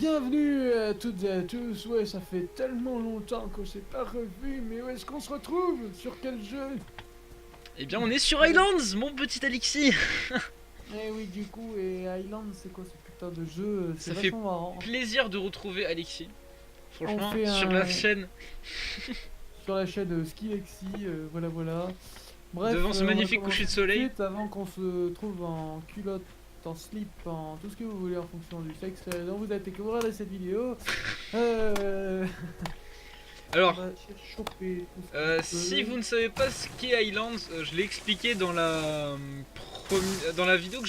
bienvenue à toutes et à tous. Ouais, ça fait tellement longtemps qu'on s'est pas revu, mais où est-ce qu'on se retrouve? Sur quel jeu? Eh bien, on est sur Islands, mon petit Alexis. Eh oui, du coup, et Island, c'est quoi ce putain de jeu? C'est Ça fait vachement marrant. plaisir de retrouver Alexis. On Franchement, fait sur la un... chaîne, sur la chaîne Skilexi, voilà voilà. Bref, devant ce on va magnifique coucher commencer de tout de soleil. suite avant qu'on se trouve en culotte, en slip, en tout ce que vous voulez en fonction du sexe dont vous êtes et que vous regardez cette vidéo. On Alors, va choper tout ce qu'on si peut. vous ne savez pas ce qu'est Islands, je l'ai expliqué dans dans la vidéo que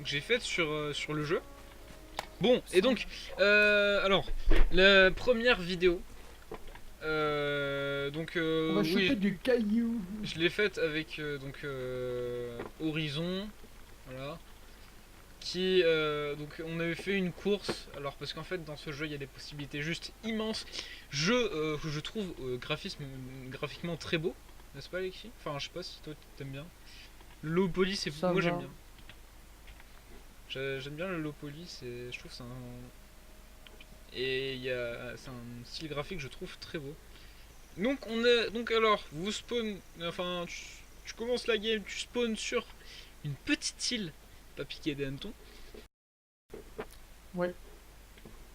j'ai faite sur le jeu. Bon, et donc, alors, la première vidéo, On va choper oui, du caillou. je l'ai faite avec Horizon, voilà. Donc on avait fait une course, alors parce qu'en fait dans ce jeu il y a des possibilités juste immenses. Jeu que je trouve graphiquement très beau, n'est-ce pas Alexis? Enfin je sais pas si toi t'aimes bien. Low poly c'est Ça moi va. j'aime bien. J'aime bien le low poly, je trouve c'est c'est un style graphique que je trouve très beau. Donc alors vous spawn, enfin tu commences la game, tu spawns sur une petite île, pas piqué des hannetons. Ouais.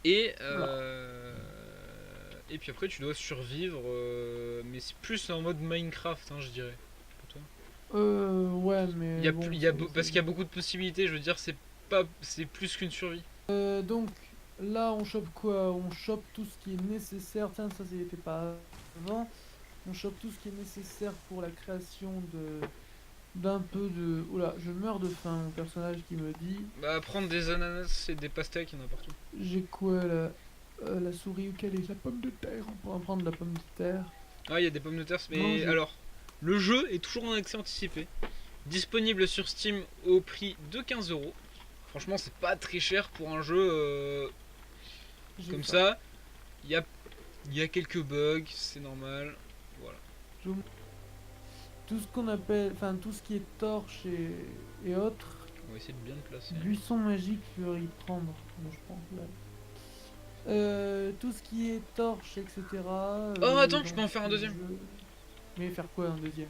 Et, Voilà. et puis après tu dois survivre, mais c'est plus en mode Minecraft, hein, je dirais. Pour toi. Ouais, mais bon, Parce qu'il y a beaucoup de possibilités, je veux dire, c'est plus qu'une survie. Donc, là, on chope quoi? On chope tout ce qui est nécessaire. Tiens, ça, c'était pas avant. On chope tout ce qui est nécessaire pour la création de d'un peu de... Oula, je meurs de faim, mon personnage qui me dit. Bah, prendre des ananas et des pastèques, il y en a partout. J'ai quoi, là? La souris ou quelle est la pomme de terre? On pourra prendre la pomme de terre. Ah, il y a des pommes de terre, mais Manger. alors, le jeu est toujours en accès anticipé. Disponible sur Steam au prix de 15 €. Franchement, c'est pas très cher pour un jeu J'ai comme faim. ça. Il y a, il y a quelques bugs, c'est normal. Voilà. Je- Tout ce qu'on appelle... Enfin, tout ce qui est torche et autres. On va essayer de bien le placer. Buisson magique, je vais y prendre. Bon, je prends là. Tout ce qui est torche, etc. Oh, attends, je Dans peux en faire un ce deuxième. jeu. Mais faire quoi un deuxième?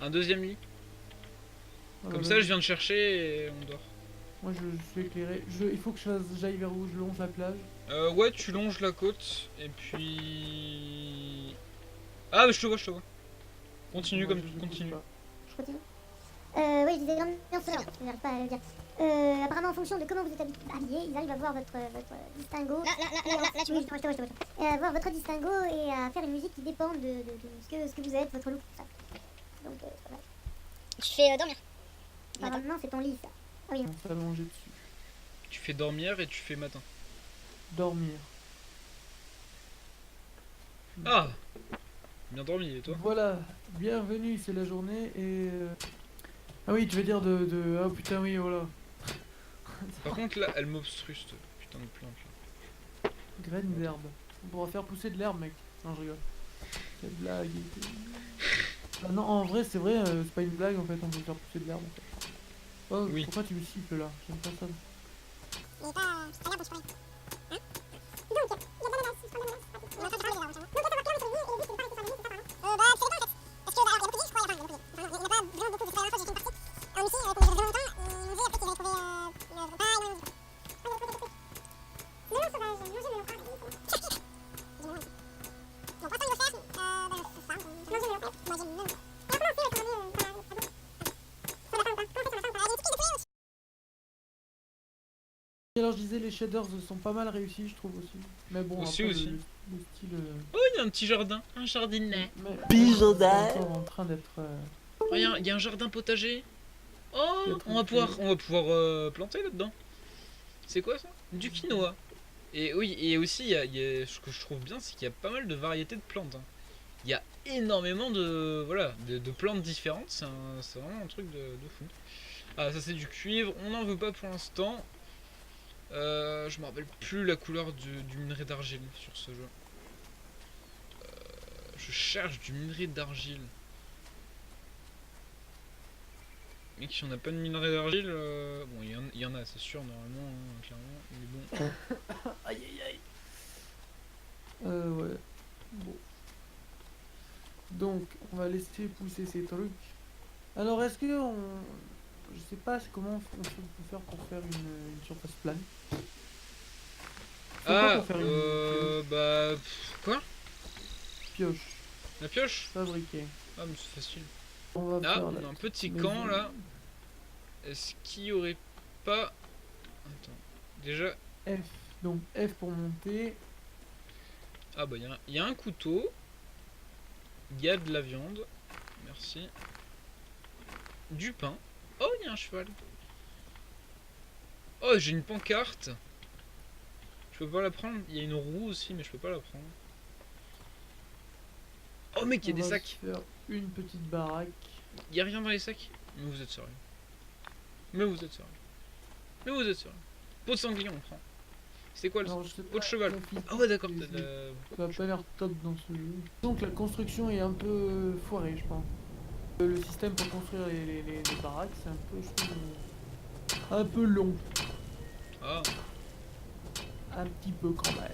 Un deuxième lit. Ah bah Comme ça, je vas-y. viens de chercher et on dort. Moi je suis éclairé. Il faut que j'aille vers où je longe la plage. Ouais, tu longes la côte et puis. Ah, mais je te vois, je te vois. Continue Moi comme je bouge continue. pas. Je continue. Oui, je disais l'ambiance sonore, je n'arrive pas à le dire. Apparemment, en fonction de comment vous êtes habillé, ils arrivent à voir votre distinguo. Là, tu me je te vois. Et à voir votre distingo et à faire une musique qui dépend de ce que vous êtes, votre look, tout ça. Donc, voilà. Tu fais dormir. Normalement, c'est ton lit, ça. Ah oui. On s'allonger dessus. Tu fais dormir et tu fais matin. Dormir. Ah, bien dormi et toi? Voilà, bienvenue, c'est la journée et... Ah oui, tu veux dire de... Oh putain oui, voilà. Par contre, là, elle m'obstrue cette putain de plante là. Graines d'herbe. On pourra faire pousser de l'herbe, mec. Non, je rigole. Quelle blague. Ah non, en vrai, c'est vrai, c'est pas une blague en fait, on peut faire pousser de l'herbe en fait. Oh, Oui. pourquoi tu me siffles là? J'aime pas ça. Il est pas. Je t'ai l'air pour parler. Hein? Donc, il y a de l'ananas, je prends de l'ananas. On va pas parler là, donc on va clairement sur lui et le but c'est de pas rester sur lui, c'est ça, pardon. Bah, c'est les deux en fait. Parce que, alors, il y a beaucoup d'îles, je crois, il y a beaucoup d'îles. Enfin, il y a pas vraiment beaucoup, parce que la dernière fois j'ai fait une partie. Ici, on a fait vraiment longtemps, et ils m'ont dit après qu'ils avaient trouvé. Pas énormément d'îles. Oh, il y a beaucoup de trucs. Melon sauvage, manger melon. Ah, oui, c'est bon. J'ai melon ici. Bon, pas tant il veut faire, bah, c'est ça. Manger melon, ouais. Moi, j'aime melon. Et on commence, le tourner, ça va, ça va. Sur la fin ou pas? Comment on fait sur la fin ou pas? Ah, il y a des trucs qui étaient aussi. Et alors je disais, les shaders sont pas mal réussis, je trouve aussi. Mais bon, Aussi, après, aussi. le style... Oh, il y a un petit jardin, un jardinet. Mais, Pigeonnet. c'est encore en train d'être... Regarde, il y a un jardin potager. Oh, D'être on va pouvoir, créé. on va pouvoir planter là-dedans. C'est quoi ça? Du quinoa. Et oui, et aussi, ce que je trouve bien, c'est qu'il y a pas mal de variétés de plantes, hein. Il y a énormément de plantes différentes. C'est vraiment un truc de fou. Ah, ça c'est du cuivre. On n'en veut pas pour l'instant. Je me rappelle plus la couleur du minerai d'argile sur ce jeu. Je cherche du minerai d'argile. Mec, si on n'a pas de minerai d'argile, bon, il y en a, c'est sûr, normalement, hein, clairement. Mais bon. Aïe aïe aïe. Ouais. Bon. Donc, on va laisser pousser ces trucs. Alors, est-ce que on... Je sais pas comment on peut faire pour faire une surface plane. Faut quoi Ah, pour faire une bah. Quoi? pioche La pioche? fabriquée? Ah, mais c'est facile. On va Ah, faire on la a un petit maison. camp là. Est-ce qu'il y aurait pas. Attends. Déjà. F. Donc, F pour monter. Ah, bah, il y a un couteau. Il y a de la viande. Merci. Du pain. Oh, il y a un cheval. Oh, j'ai une pancarte. Je peux pas la prendre. Il y a une roue aussi, mais je peux pas la prendre. Oh, mec, il y a On des va sacs. se faire une petite baraque. Il y a rien dans les sacs. Mais vous êtes sérieux. Mais vous êtes sérieux. Mais vous êtes sérieux. Peau de sanglier, on prend. C'était quoi le. Alors, je sais Peau de pas, cheval. la physique, Ah ouais, d'accord. Ça a pas l'air top dans ce jeu. Donc la construction est un peu foirée, je pense. Le système pour construire les baraques, c'est un peu, je trouve, un peu long. Ah. Un petit peu quand même.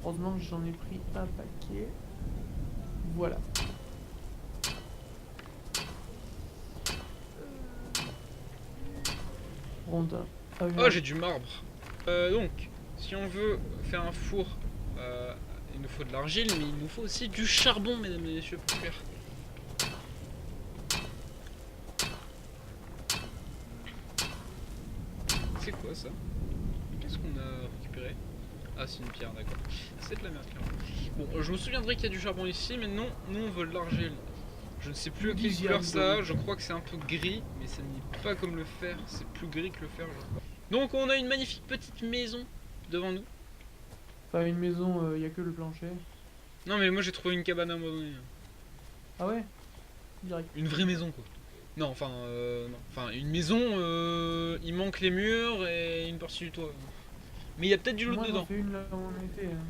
Heureusement que j'en ai pris un paquet. Voilà. Rondin. Ah, Oh, j'ai du marbre. Donc, si on veut faire un four, il nous faut de l'argile, mais il nous faut aussi du charbon, mesdames et messieurs, pour faire. C'est quoi ça? Qu'est-ce qu'on a récupéré? Ah, c'est une pierre, d'accord. C'est de la merde, clairement. Bon, je me souviendrai qu'il y a du charbon ici, mais non, nous on veut de l'argile. Je ne sais plus à quelle couleur ça a, je crois que c'est un peu gris, mais ça n'est pas comme le fer, c'est plus gris que le fer, je crois. Donc on a une magnifique petite maison devant nous. Enfin, une maison, il y a que le plancher. Non mais moi j'ai trouvé une cabane à un moment donné. Ah ouais? Direct. Une vraie maison quoi. Non, enfin, non. Enfin, une maison, il manque les murs et une partie du toit. Mais il y a peut-être du loot Moi, j'en dedans. fais une là où on était. Hein.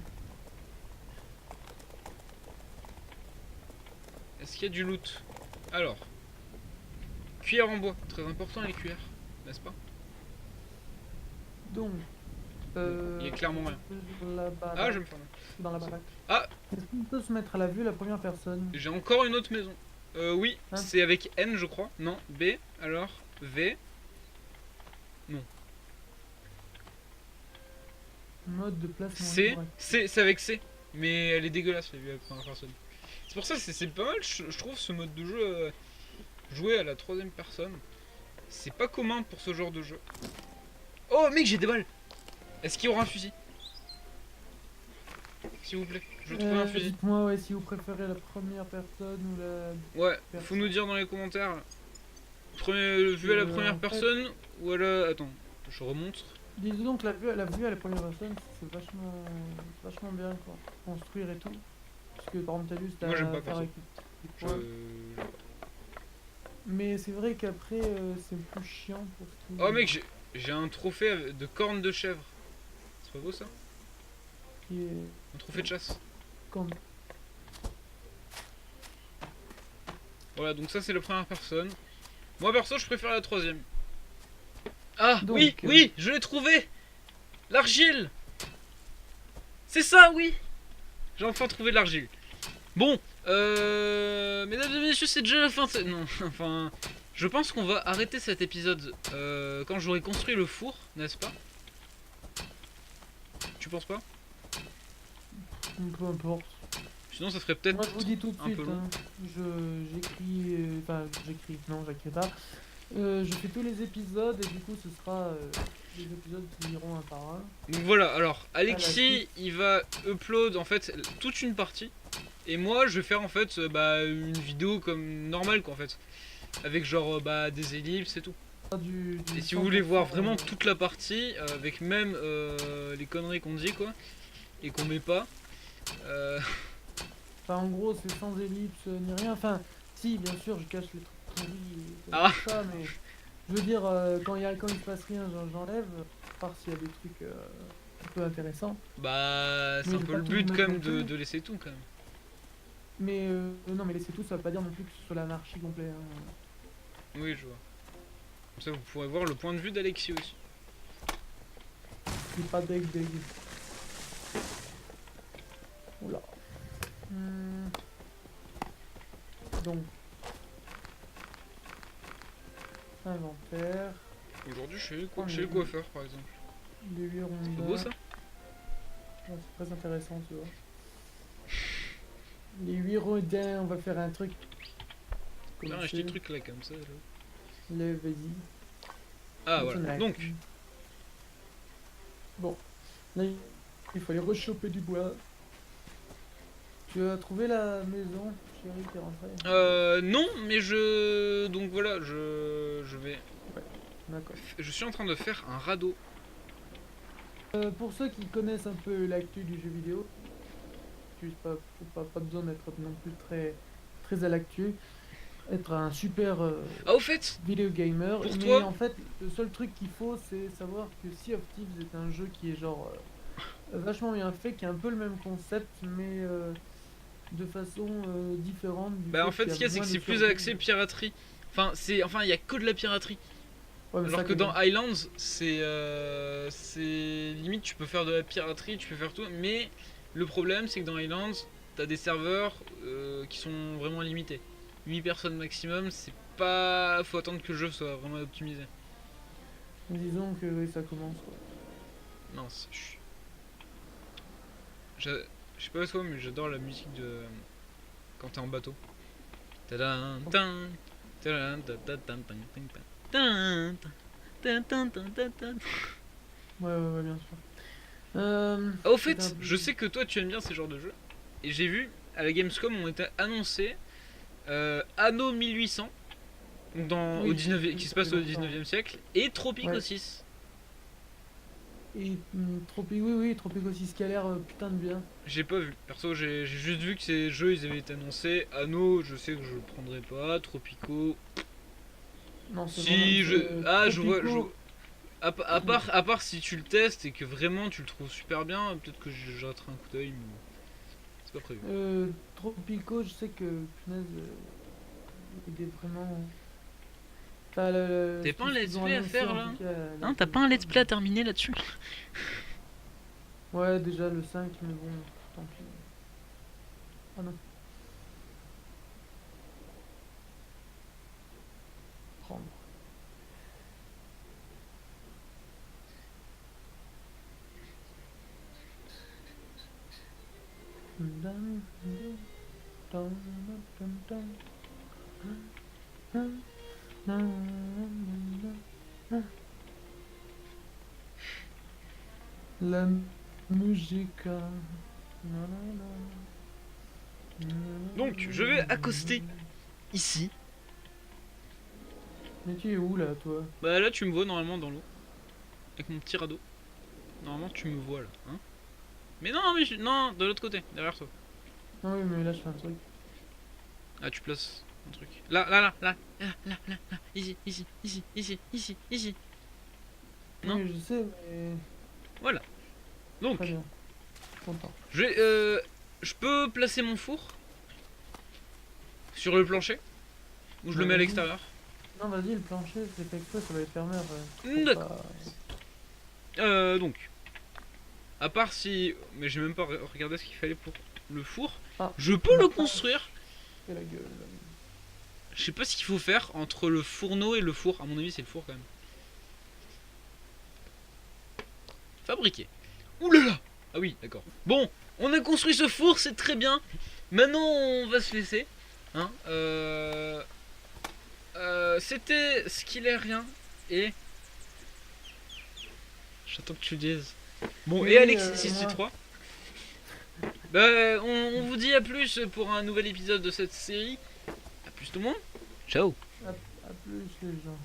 Est-ce qu'il y a du loot? Alors, cuillère en bois, très important les cuillères, n'est-ce pas? Donc, Il y a clairement rien. la baraque, Ah, je me ferme. dans la baraque. Ah, Est-ce qu'on peut se mettre à la vue la première personne? j'ai encore une autre maison. Oui, Hein? c'est avec N, je crois. Non, B, alors V. Non, Mode de placement. C, de baraque. c'est avec C. Mais elle est dégueulasse, la vue à la première personne. C'est pour ça que c'est pas mal, je trouve, ce mode de jeu. Jouer à la troisième personne. C'est pas commun pour ce genre de jeu. Oh, mec, j'ai des balles. Est-ce qu'il y aura un fusil? S'il vous plaît, je veux trouver un fusil. Dites-moi ouais, si vous préférez la première personne ou la... Ouais, faut nous dire dans les commentaires. Vue à la première en fait- personne ou à la... Attends, je remonte. Disons donc la vue à la première personne, c'est vachement bien quoi. Construire et tout. Parce que par exemple t'as juste à Moi, j'aime pas faire perso. avec les points. Mais c'est vrai qu'après c'est plus chiant pour ce qui Oh mec, j'ai un trophée de corne de chèvre. C'est pas beau ça? qui est Un trophée de chasse. quand... Voilà, donc ça c'est la première personne. Moi perso, je préfère la troisième. Ah, Donc, oui, oui, je l'ai trouvé. L'argile. C'est ça, oui. J'ai enfin trouvé de l'argile. Bon, mesdames et messieurs, c'est déjà la fin de... Non, enfin... Je pense qu'on va arrêter cet épisode quand j'aurai construit le four, n'est-ce pas? Tu penses pas? Peu importe. Sinon ça ferait peut-être Moi je vous dis tout de un suite, peu long. hein, j'écris, enfin j'écris, non j'écris pas. Je fais tous les épisodes et du coup ce sera des épisodes qui iront un par un. Donc voilà, alors la Alexis suite. il va upload en fait toute une partie. Et moi je vais faire en fait une vidéo comme normale quoi en fait. Avec genre des ellipses et tout. Et si vous voulez voir vraiment toute la partie, avec même les conneries qu'on dit quoi, et qu'on met pas, Enfin en gros c'est sans ellipse ni rien, enfin si bien sûr je cache les trucs pourris et Ah. tout ça mais je veux dire quand il se passe rien j'enlève, à part s'il y a des trucs un peu intéressants. bah c'est Mais un j'ai peu pas le tout but mettre quand même non plus. de laisser tout quand même. Mais non, mais laisser tout, ça veut pas dire non plus que ce soit l'anarchie complète. Hein. Oui, je vois. Comme ça, vous pourrez voir le point de vue d'Alexis aussi. C'est pas deg. Oula. Donc. Inventaire. Aujourd'hui, je suis chez le coiffeur, par exemple. Les 8 rondins. C'est pas beau, ça? Ouais, c'est très intéressant, tu vois. Les 8 rondins, on va faire un truc. Faire un petit truc là, comme ça. Là. Le vas-y. Ah, voilà. Donc, bon. Là, il faut aller rechoper du bois. Tu as trouvé la maison, chérie, qui est rentrée? non, mais je... Donc voilà, je vais... D'accord. Je suis en train de faire un radeau. Pour ceux qui connaissent un peu l'actu du jeu vidéo, pas besoin d'être non plus très à l'actu. Être un super Ah, au fait, vidéo gamer. pour Mais toi en fait, le seul truc qu'il faut, c'est savoir que Sea of Thieves est un jeu qui est genre vachement bien fait, qui a un peu le même concept, mais de façon différente. bah en fait, ce qu'il y a, c'est que c'est plus axé piraterie. Enfin, il y a que de la piraterie. Ouais, Alors que dans Highlands, c'est limite, tu peux faire de la piraterie, tu peux faire tout, mais le problème, c'est que dans Highlands, t'as des serveurs qui sont vraiment limités. 8 personnes maximum, c'est pas... Faut attendre que le jeu soit vraiment optimisé. Disons que oui, ça commence. Quoi. Mince. Je sais pas toi, mais j'adore la musique de... Quand t'es en bateau. Tadam, tan, tadam, tadam, tadam, tadam, tadam, tadam, tadam. Ouais, bien sûr. Au fait, je sais que toi tu aimes bien ces genres de jeux. Et j'ai vu, à la Gamescom, on était annoncé Anno 1800, donc Oui, qui se passe au 19e siècle, et Tropico 6. Et Tropico 6 qui a l'air putain de bien. J'ai pas vu, perso j'ai juste vu que ces jeux ils avaient été annoncés. Anno, je sais que je le prendrai pas. Tropico. Non, c'est Si, je vois. Tropico. À part si tu le testes et que vraiment tu le trouves super bien, peut-être que je jetterai un coup d'œil, mais c'est pas prévu. Tropico, je sais que punaise, il est vraiment. Enfin, T'as pas un let's play à faire là? Hein, t'as pas un let's play à terminer là-dessus? Ouais, déjà le 5, mais bon, tant pis. Ah non. Prendre. La musique. Donc, je vais accoster ici. Mais tu es où là, toi? Bah là, tu me vois normalement dans l'eau. Avec mon petit radeau. Normalement, tu me vois là. Hein, mais non, non, de l'autre côté, derrière toi. Ah oui, mais là, je fais un truc. Ah, tu places un truc. Là. Ici. Non. Oui, je sais, mais. Voilà. Donc, Très bien. Content. je peux placer mon four sur le plancher ou je le mets à l'extérieur. Non, vas-y, le plancher, c'est fait exprès, ça va être fermé après. D'accord. Donc, à part si... Mais j'ai même pas regardé ce qu'il fallait pour le four. Ah. Je peux le construire. Et la gueule. Je sais pas ce qu'il faut faire entre le fourneau et le four. À mon avis, c'est le four quand même. Fabriquer. Ouh là là. Ah oui, d'accord. Bon, on a construit ce four, c'est très bien. Maintenant, on va se laisser. Hein, c'était ce qu'il est rien. Et... J'attends que tu le dises. Bon, Oui, et Alexis 663. moi. Bah, on vous dit à plus pour un nouvel épisode de cette série. À plus tout le monde. Ciao. À plus les gens.